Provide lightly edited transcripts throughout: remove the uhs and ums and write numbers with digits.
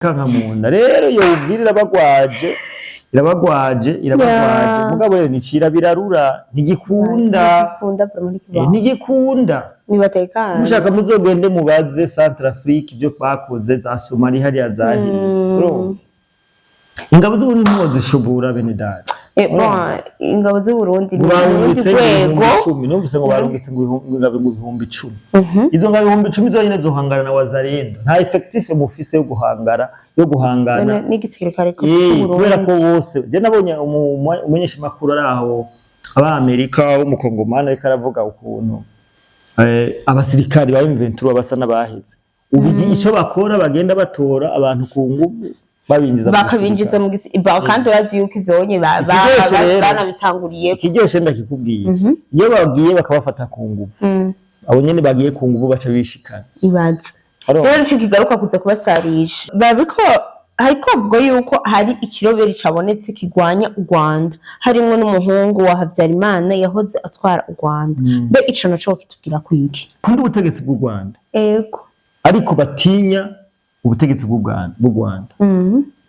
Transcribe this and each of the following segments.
kanka munda rero yo ubwirira bagwaje mugabo rero nicira birarura ntigikunda nibatekana mushaka muzogende mubaze Centrafrique ibyo bakoze za Somalia hariya zahiye ingabo z'Uburundi ntozishobora bene data ingabo z'Uburundi ni rwego numvise ngo barungitse ngo ibihumbi 10 izo ngabo ibihumbi 10 zonyine zohangana na wazalendo nta effective mufise yo guhangana n'igisirikare cy'Uburundi kubera ko bose je nabonye umunyesha makuru araho aba-Amerika bo mu Kongomani ariko aravuga ukuntu abasirikari ba M23 basa n'abaheze ubu ico bakora bagenda batora abantu ku ngubu bakabinjiza mu gisirikare kandi bazi yuko ivyonye banabitanguriye kiryoshe ndakikubwiye iyo bagiye bakabafata ku ngubu abo nyene bagiye ku ngubu baca bishikana ibaza rero cyo kigaruka kuza kubasarisha babiko hariko avuga yuko hari ikiroberi cabonetse kigwanya u Rwanda harimo n'umuhungu wa Havyarimana yahoze atwara u Rwanda be ico naco kitubwira kwiki kundi ubutegetsi bw'u Rwanda ego ariko batinya ubutegetsi bw'u Rwanda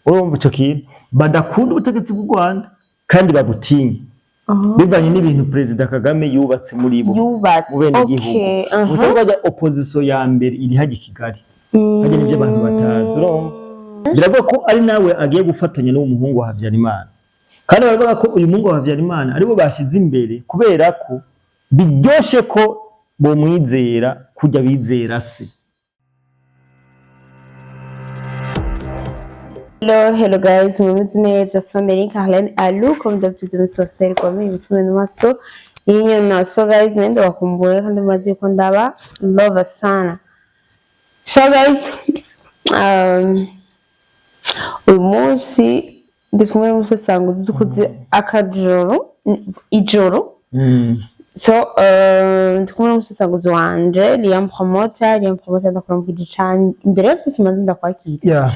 urumva ico kintu badakunda ubutegetsi bw'u Rwanda kandi babutinya bivanye n'ibintu Perezida Kagame yubatse muri bo mubene gihugu musabaga opposition ya mbere iri haje Kigali haje n'ibyo abantu batazi urumva biravuga ko ari nawe agiye gufatanya n'umuhungu wa Havyarimana kandi baravuga ko uyu muhungu wa Havyarimana aribo bashize imbere kubera ko biryoshe ko bo mwizera kujya bizera se. Hello guys, mumeze neza Somerika Helen alu comme d'habitude musoseri kwa mimi msumeno maso yinyo naso guys nende wakumbuye kandi mazi yuko ndaba love sana. So guys uyu munsi ndikumwe musesanguzi dukuze ijoro so ndikumwe musesanguzi wanje Liam promoter ndakora mukije cyane imbere y'byose simanzi ndakwakira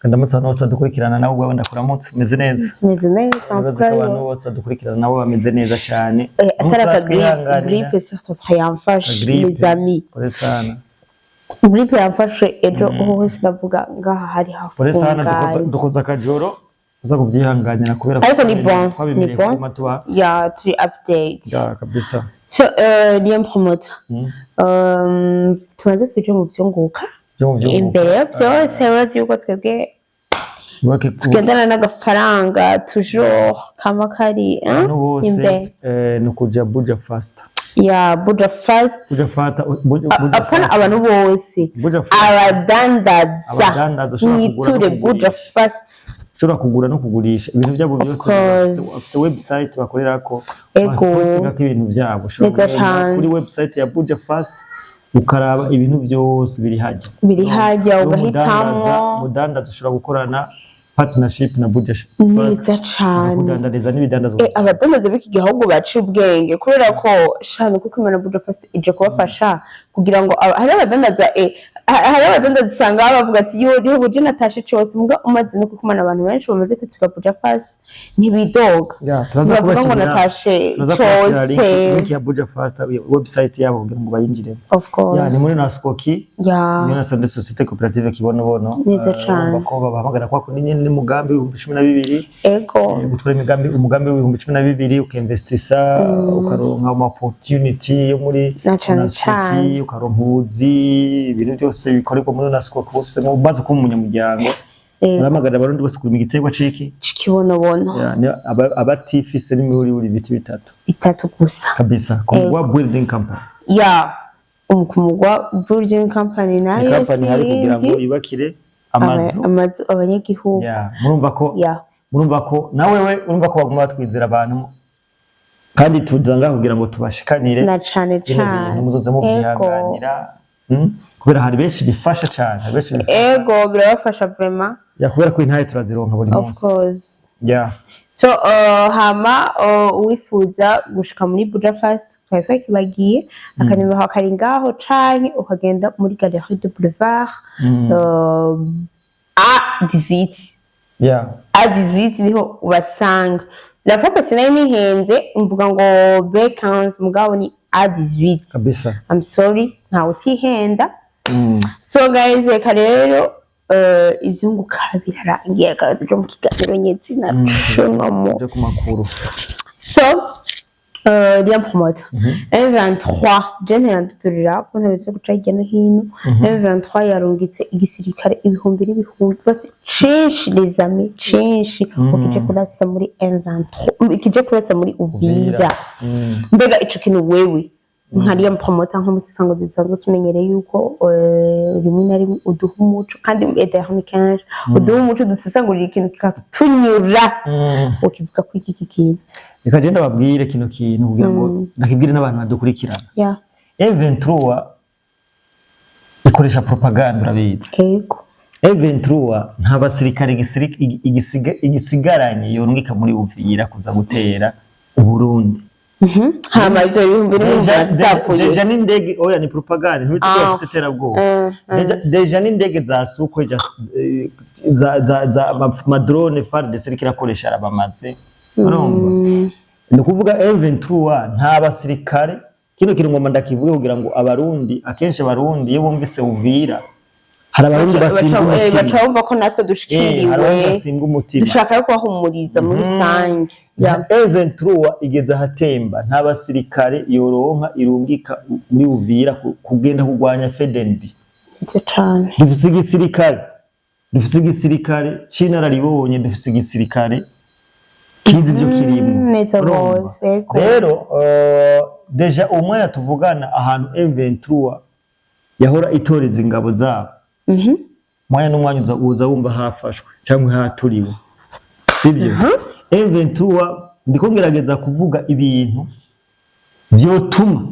Kandamutsa nose dukurikirana nawe ubwo ndakuramutse meze neza abantu bose dukurikirana nabo bameze neza cyane atara grippe surtout yamfashe les amis grippe yamfashe ejo hose ndavuga ngaha hari hafu pore sana dukoza akajoro uza kubyihanganira kubera ariko ni bon ya turi update ya kabisa so Liam promoter tumaze tuje mu byunguka imbere byose bazi yuko twebwe tugendana n'agafaranga toujours kama kari imbere no kuja buja fast ya buja fast apana abantu bose abadandaza niture buja fast ushobora kugura no kugurisha ibintu byabo byose bafite website bakorerako ibintu byabo kuri website ya buja fast ukaraba ibintu byose biri hajya ugahitamo mudandaza ushobora gukorana partnership na buja neza cyane kudandariza n'ibidandazo abadandaza b'iki gihugu baci ubwenge kubera ko shano kuko imana buja fast ije kubafasha kugira ngo hari abadandaza usanga bavuga ati yo buje natashe cyose muga umaze no kukumana abantu benshi bamaze kwitwa buja fast ntibidoga turaza ngo natashe cyose link ya buja fast website yabo kugira ngo bayinjire of course ni muri Naskoki ni na societe cooperative kibono neza cyane bako bahamagara kwa kunini n'umugambi w'2012 ego gutwara umugambi w'2012 ukinvestisa ukaronka ama opportunity yo muri Naskoki ukaronka ubuzi ibintu byose bikorerwa muri Naskoki bose mu bazo ko umunyamuryango baramagara abarundi bose kuri igitego cikibono abatifise n'imuri biti bitatu gusa kabisa kumugwa building company kumugwa building company nayo company hari kugira ngo ibakire amazu abanyagihugu murumva ko nawe urumva ko baguma batwizera abantu kandi tuzanga kugira ngo tubashikanire na cane muzoze mu byihanganira kubera hari benshi bifasha cyane ego birabafasha vraiment kubera ko intaye turazironka buri munsi of course so hama uwifuza gushika muri buja fast twese kibagiye akanimero hakari ngaho canke ukagenda muri galerie de boulevard A18 A18 niho ubasanga la fois sinaye nihenze mvuga ngo B15 mugabo ni A18 kabisa I'm sorry nta utihenda so guys reka rero ivyunguka birarangiye kandi byo mu kiganiro nyezina shonamo byo ku makuru so bien promote M23 jene yanduturira ko ntabyo guca hirya no hino M23 yarungitse igisirikare ibihumbi n'ibihumbi basi cinshi les amis cinshi ukije kurasa muri M23 ikije kurasa muri Uvira mbega ico kintu wewe nkariya mpromota nko musisango bizanzwe tumenyereye yuko rimwe na rimwe uduha umuco kandiedernikange uduha umuco dusesangurira ikintu kikatunyura ukivuga ko iki kintu reka je ndababwire kino kintu kugira ngo ndakibwire n'abantu badukurikirana M23 ikoresha propaganda urabizi yego M23 nta basirikare igisigaranye yorungika muri Uvira kuza gutera Uburundi hama ivyo bihumbi n'ibihumbi zapfuye deja n'indege oya ni propaganda ntibitse afise terabwoba deja n'indege za suko za madrone FARDC ikirakoresha arabamaze urumva ni kuvuga M23 nta basirikare kino kintu ngoma ndakivuge kugira ngo abarundi akenshi abarundi iyo bumvise Uvira hari abarundi basimba umutima bacumva ko natwe dushikiriwe dushaka ko bahumuriza muri sange M23 igeze ahatemba nta basirikare yoronka irungika muri Uvira kugenda kugwanya FDND cyane dufise igisirikare c'inararibonye dufise igisirikare kizi byo kirimo neza bose rero deja umwe tuvugana ahantu M23 yahora itoreza ingabo zabo mwanya n'umwanya uza wumva hafashwe cyangwa haturiwe sibyo M23 ndiko ngerageza kuvuga ibintu byotuma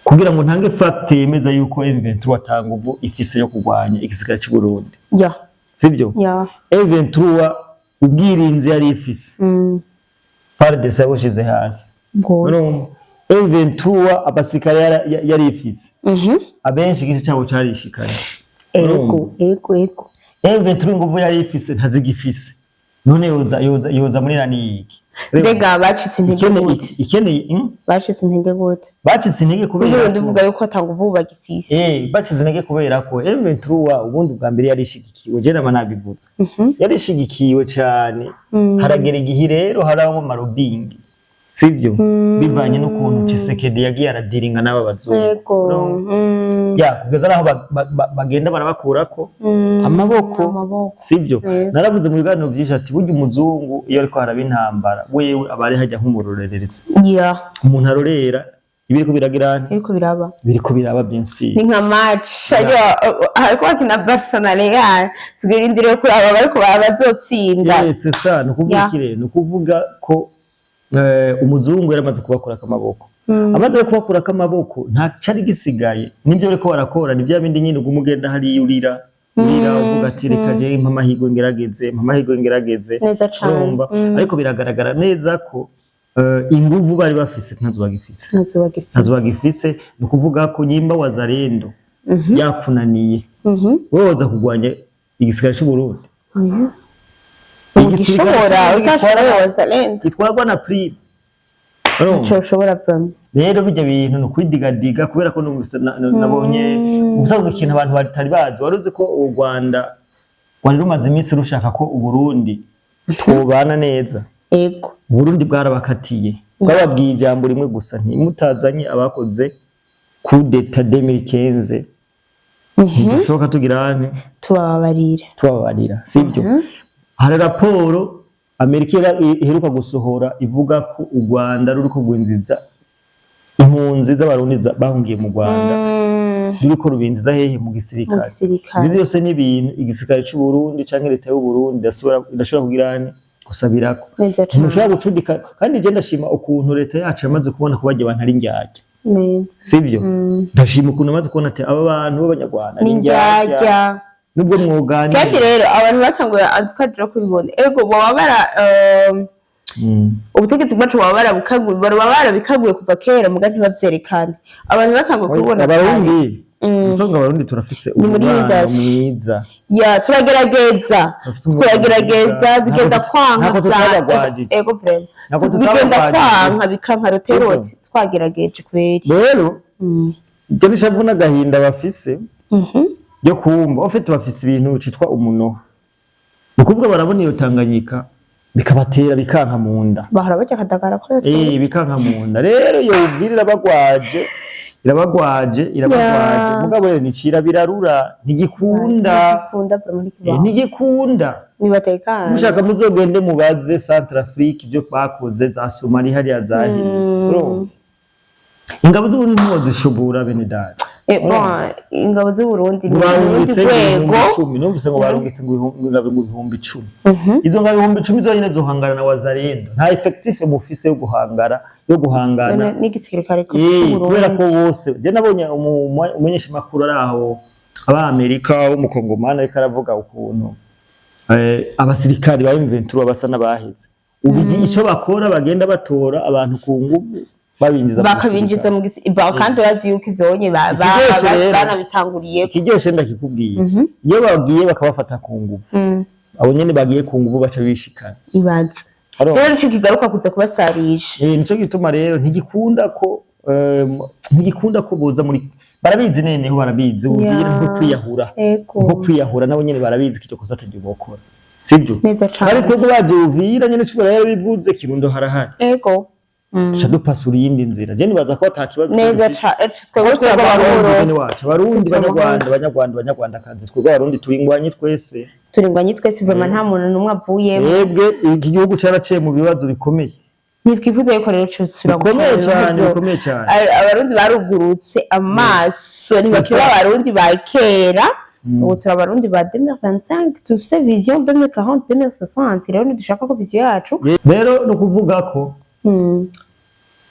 kugira ngo ntange fact yemeza yuko M23 atanguvu ifise yo kugwanya igisirikare cy'u Burundi sibyo M23 ubwirinzi yari ifise FARDC yabushize hasi M23 abasirikare yari ifise abenshi igice cyabo carishikanye ego M23 nguvu yari ifise ntazigifise none yoza muri raniki mbega bacitse intege gute ikeneye bacitse intege gute bacitse intege kubera ndivuga yuko atanguvu bagifise bacitse intege kubera ko M23 ubundi bwa mbere yarishigikiwe je nama nabivuze yarishigikiwe cyane haragera igihe rero haramo marobingi sivyo bivanye n'ukuntu Tshisekedi yagiye aradiringa n'aba bazungu kugeza naho bagenda barabakurako amaboko sivyo naravuze mu biganiro byinshi ati burya umuzungu iyo ariko haraba intambara wewe abari hajya nk'umurorerereza umuntu arorera ibiriko biragirana biriko biraba byinshi ni nka match ariko akina Barcelona tugirindire ko aba bariko bazotsinda c'est ça no kuvuga ko umuzungu yaramaze kubakura akamaboko amaze kubakura akamaboko nta cari gisigaye nibyo bariko barakora ni bya bindi nyine umugenda hari urira uvuga ati reka je impamahirwe ngerageze neza cyane ariko biragaragara neza ko inguvu bari bafise ntazo bagifise no kuvuga ko nyimba wazarendo yakunaniye woza kugwanya igisigara cy'u Burundi gitwarwa na prime rero bijya bintu no kwidigadiga kubera ko nabonye ubusanzwe ikintu abantu batari bazi waruzi ko u Rwanda wari rumaze iminsi rushaka ko u Burundi twobana neza Burundi bwarabakatiye twababwiye ijambo rimwe gusa ntimutazanye abakoze coup d'etat 2015 bishoboka tugirane tubabarira sibyo hari raporo Amerika iheruka gusohora ivuga ko u Rwanda ruriko gwinziza impunzi z'abarundi bahungiye mu Rwanda ruriko rubinziza hehe mu gisirikare ibi byose ni ibintu igisirikare cy'u Burundi canke leta y'u Burundi idashobora kugirane gusabirako ntushobora gucudika kandi je ndashima ukuntu leta yacu yamaze kubona ko bagiye abantu ari njyajya sibyo ndashima ukuntu amaze kubona ati aba bantu b'abanyarwanda ni njyajya nubwo mwugani kandi rero abantu batanguye adukadira kubibona ego babara ubutegetsi bwacu babara bikaguye kuva kera muga ntibavyerekane abantu batanguye kubibona abarundi usanga abarundi turafise umwana mwiza turagerageza bigenda kwanka ego brema bigenda kwanka bikanka roteroti twagerageje kweri rero ibyo bishavu n'agahinda bafise ryo kumva ufite bafise ibintu citwa umunoho ukuvuga barabona iyo Tanganyika bikabatera bikanka mu nda bahora bajya kadagara ko bikanka mu nda rero iyo ubwirira irabagwaje mugabo rero nicira birarura ntigikunda nibatekana mushaka muzogende mubaze Centrafrique ibyo bakoze za Somalia hariya zahiri ingabo z'Uburundi ntozishobora bene data ingabo z'Uburundi ni rwego numvise ngo barungitse ngo ibihumbi 10 izo ngabo ibihumbi 10 zonyine zohangana na wazalendo nta effectif mufise yo guhangana n'igisirikare kubera ko bose je nabonye umunyesha makuru araho aba-Amerika w'umukongomani ariko aravuga ukuntu abasirikari ba M23 basa n'abaheze ubu ico bakora bagenda batora abantu ku ngubu bakabinjiza mu gisirikare kandi bazi yuko ivyonye banabitanguriye kiryoshe ndakikubwiye iyo bagiye bakabafata ku nguvu abo nyene bagiye ku nguvu baca bishikana ibaza rero nico kigaruka kuza kubasarisha nico gituma rero ntigikunda ko boza muri barabizi neneho barabizi ubwira nko kwiyahura nabo nyene barabizi kito kosa tajye bokora sibyo ariko ko bavyuvira nyene cyo barabivuze kirundo harahari shado pasura yindi nzira je nibaza ko atakibazo neza twebwe abarundi banyarwanda kazi twebwe abarundi turingwanye twese vraiment nta muntu numwe avuye mwebwe iki gihugu cyaraciye mu bibazo bikomeye nitwifuza yuko rero cyosura bikomeye cyane abarundi barugurutse amaso ntibakira abarundi ba kera ubu turi abarundi ba 2025 tufise vision 2040 2060 rero nidushaka ko vision yacu rero no kuvuga ko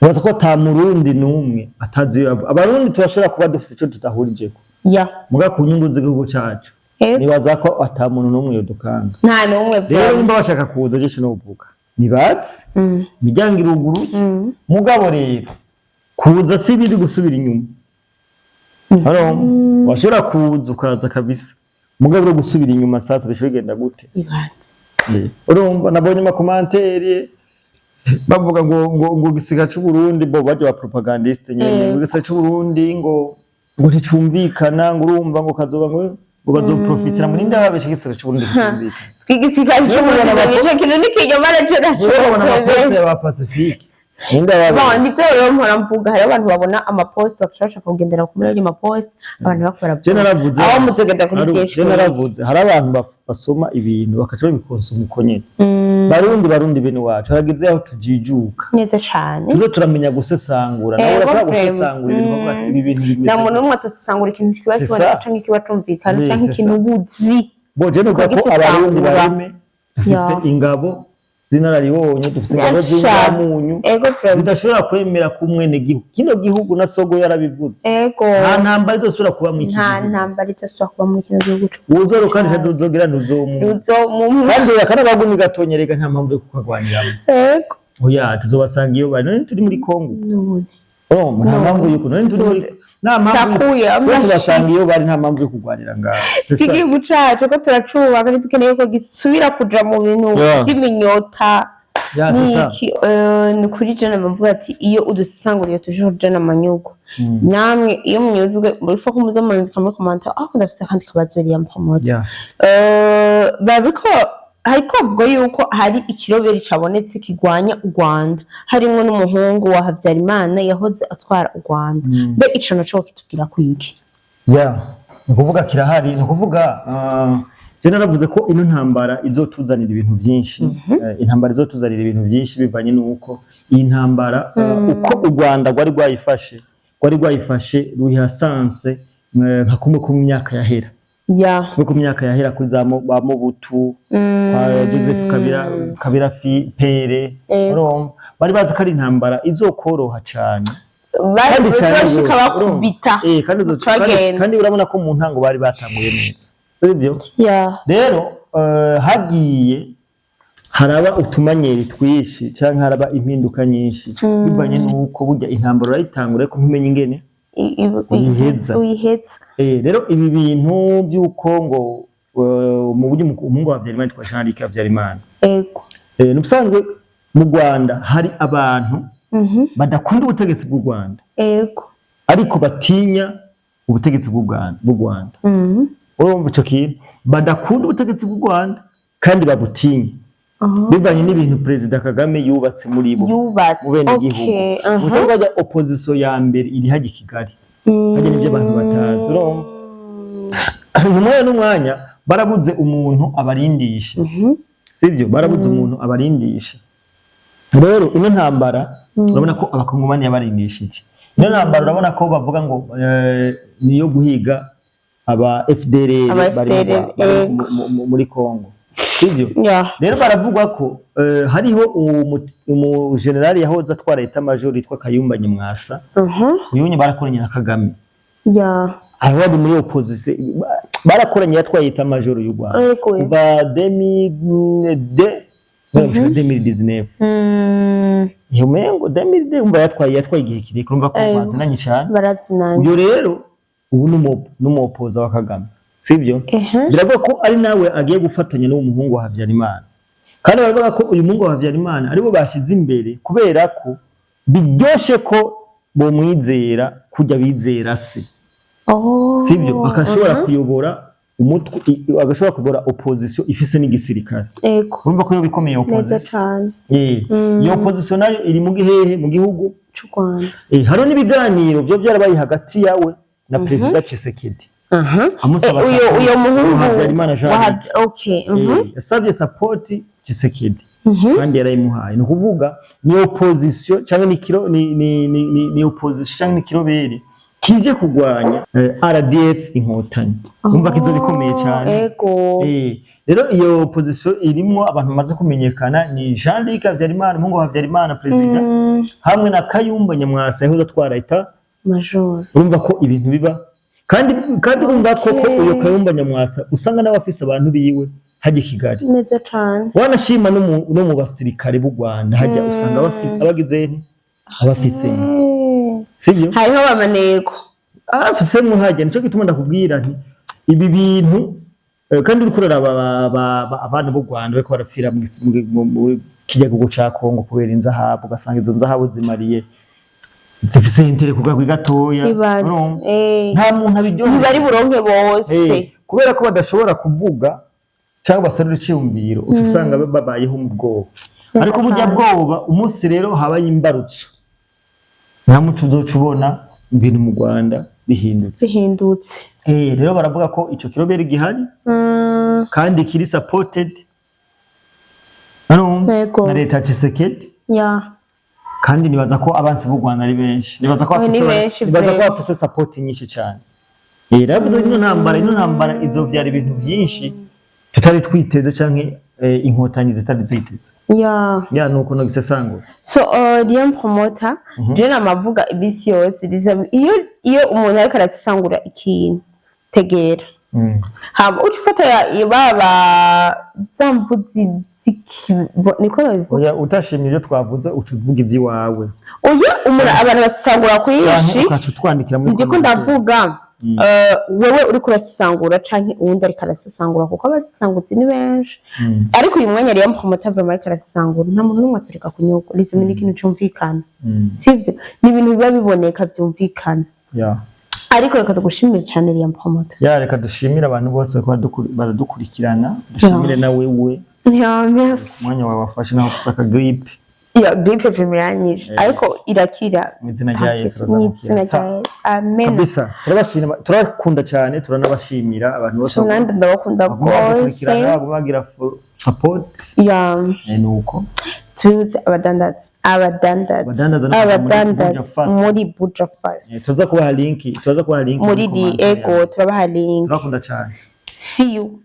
baza ko ta murundi numwe atazi abarundi turashobora kuba dufise ico tudahurijeko muga ku nyungu z'igihugu cyacu nibaza ko ata muntu numwe yodukanga nta numwe rero nimba bashaka kuza je cyo novuga nibazi bijyanga iruguru mugabo rero kuza si biri gusubira inyuma washobora kuza ukaza kabisa mugabo rero gusubira inyuma sasa bishobigenda gute urumva nabonye ma commentaire bavuga ngo gisiga cy'u Burundi bo baje ba propagandiste nyene gisiga cy'u Burundi ngo nticumvikana ngo urumva ngo kazoba ngo bazoprofitira muri ndababeshe gisiga cy'u Burundi cyumvikana twigisika cy'u Burundi baje kintu nikijamara cyo nacho ba Pacifique nivyo rero mpora mvuga hari abantu babona amapost bakashaka kugendera ku muri ayo mapost abantu bakora aho muzogenda kuri byinshi naravuze hari abantu basoma ibintu bakaca babikonsoma uko nyene barundi bene wacu haragize aho tujijuka neza cyane rero turamenya gusesangura nawe urakora gusesangura ibintu bavuga ibi bintu bimeze na muntu umwe atasesangura ikintu kiba kibona canke ikiba tumvikana canke ikintu buzi boje no gako abarundi barime dufise ingabo zinararibonye dufise ingabo z'inyamunyu zidashobora kwemera kumwene gihugu kino gihugu na sogo yarabivuze nta ntambara izosubira kuba mu kino gihugu uzorukanisha duzogira nuzomu kandi yakana bagumi gatonyereka nta mpamvu yo kukagwaniramo oya tuzobasanga iyo bari none turi muri Kongo nta mpamvu yuko none turi muri nta mpamvu tuzasanga iyo bari nta mpamvu yo kugwanira ngaho igihugu cacu ko turacubaka kandi dukeneye ko gisubira kuja mu bintu by'iminyota niki ni kuri jana bavuga ati iyo udusanguriye tujuru jana amanyugo namwe iyo munyuzwe murifa ko muza murandika muri commentaire aho ndafise kandi kabazoriya mpamoto babiko hariko avuga yuko hari ikiroberi cabonetse kigwanya u Rwanda harimo n'umuhungu wa Havyarimana yahoze atwara u Rwanda be ico naco kitubwira kwiki nukuvuga kirahari nukuvuga je naravuze ko ino ntambara izotuzanira ibintu byinshi intambara izotuzanira ibintu byinshi bivanye nuko iyi ntambara uko u Rwanda rwari rwayifashe ruhihasanse nka kumwe ku myaka yahera ku myaka yahera kuri za Mobutu Joseph Kabila Pere bari bazi ko ari intambara izokoroha cyane kandi urabona ko mu ntango bari batanguye neza sibyo rero hagiye haraba utumanyeri twishi cyangwa haraba impinduka nyinshi bivanye nuko burya intambara urayitangura ariko ntumenye ingene uyiheza rero ibi bintu by'uko ngo mu buryo umuhungu wa Havyarimana twashana Havyarimana n'ubusanzwe mu Rwanda hari abantu badakunda ubutegetsi bw'u Rwanda ariko batinya ubutegetsi bw'u Rwanda urumva ico kintu badakunda ubutegetsi bw'u Rwanda kandi babutinye bivanye n'ibintu Perezida Kagame yubatse muri bo mu bene igihugu usanga opposition ya mbere iri haje Kigali haje n'ibyo abantu batazi urumva umwanya n'umwanya barabuze umuntu abarindisha sivyo barabuze umuntu abarindisha rero ino ntambara urabona ko abakongomani yabarindishije ino ntambara urabona ko bavuga ngo niyo guhiga aba FDLR bari muri Kongo sivyo rero baravuga ko hariho umu general yahoze atwara leta major yitwa Kayumba Nyamwasa uyunye barakoranye na Kagame abandi muri opposition barakoranye yatwaye leta major y'u Rwanda kuva 2019 yumengo 2019 umva yatwaye igihe kiri kurumva ko bazinanye cyane uyo rero ubu n'umupoza wa Kagame sivyo biravuga ko ari nawe agiye gufatanya n'umuhungu wa Havyarimana kandi baravuga ko uyu muhungu wa Havyarimana aribo bashize imbere kubera ko biryoshe ko bo mwizera kujya bizera se sivyo akashobora kuyobora umutwe agashobora kuyobora opposition ifise n'igisirikare urumva ko yo bikomeye opposition iyo opposition nayo iri mu gihehe mu gihugu cy'u Rwanda haro n'ibiganiro byo byarabaye hagati yawe na Perezida Tshisekedi uyo muhungu yasabye support Tshisekedi kandi yarayimuhaye ni ukuvuga ni opposition cyangwa ni opposition cyangwa ni kiroberi kije kugwanya RDF inkotanyi umva kizo bikomeye cyane rero iyo opposition irimo abantu bamaze kumenyekana ni Jean-Luc Havyarimana umuhungu wa Havyarimana Perezida hamwe na Kayumba Nyamwasa yahoze atwara leta major urumva ko ibintu biba kandi urumva ko uyo Kayumba Nyamwasa usanga n'abafise abantu biwe haje Kigali neza cyane wanashima no mu basirikare b'u Rwanda haje usanga abagize abafise sivyo hariho abamaneko afise mu haje nico gituma ndakubwira nti ibi bintu kandi uri kurara abantu b'u Rwanda bariko barapfira mu kiyago ca Kongo kubera inzahabu ugasanga izo nzahabu zimariye zifise intere kugagwa gatoya nta muntu abiryoheye bari buronke bose kubera ko badashobora kuvuga cyangwa basarura iciyumviro usanga babayeho mu bwoba ariko burya bwoba umunsi rero habaye imbarutso nta muco uzocubona ibintu mu Rwanda bihindutse rero baravuga ko ico kiroberi gihari kandi kiri supported na leta Tshisekedi kandi nibaza ko abansi b'u Rwanda ari benshi nibaza ko bafise support nyinshi cyane rero ino ntambara izovyara ibintu byinshi tutari twiteze canke inkotanyi zitari ziteze nuko no gisesangura so Liam promoter je namavuga ibisi yose iyo umuntu ariko arasesangura ikintu tegera haba ucifata baba zamvuzi niko babivuga utashimye ibyo twavuze ucuvuga iby'iwawe abantu basesangura kuyishi ukacutwandikira muri ndiko ndavuga wewe uri kurasesangura canke uwundi ariko arasesangura kuko abasesangutsi ni benshi ariko uyu mwanya rero promoter vraiment ariko arasesangura nta muntu n'umwe atureka kunyuko rizime n'ikintu cyumvikana sivyo ni ibintu biba biboneka byumvikana ariko reka tugushimire cyane Liam promoter reka dushimire abantu bose baradukurikirana dushimire na wewe merci mwanya wawe wafashe naho kusaka gripe gripe vimiranyije ariko irakira mwizina rya Yesu amen kabisa turakunda cyane turanabashimira abantu bose nandi ndabakunda rwose bagira support nuko tubibutse abadandaza muri Buja Fast tuza kubaha link muri turabaha link turakunda cyane see you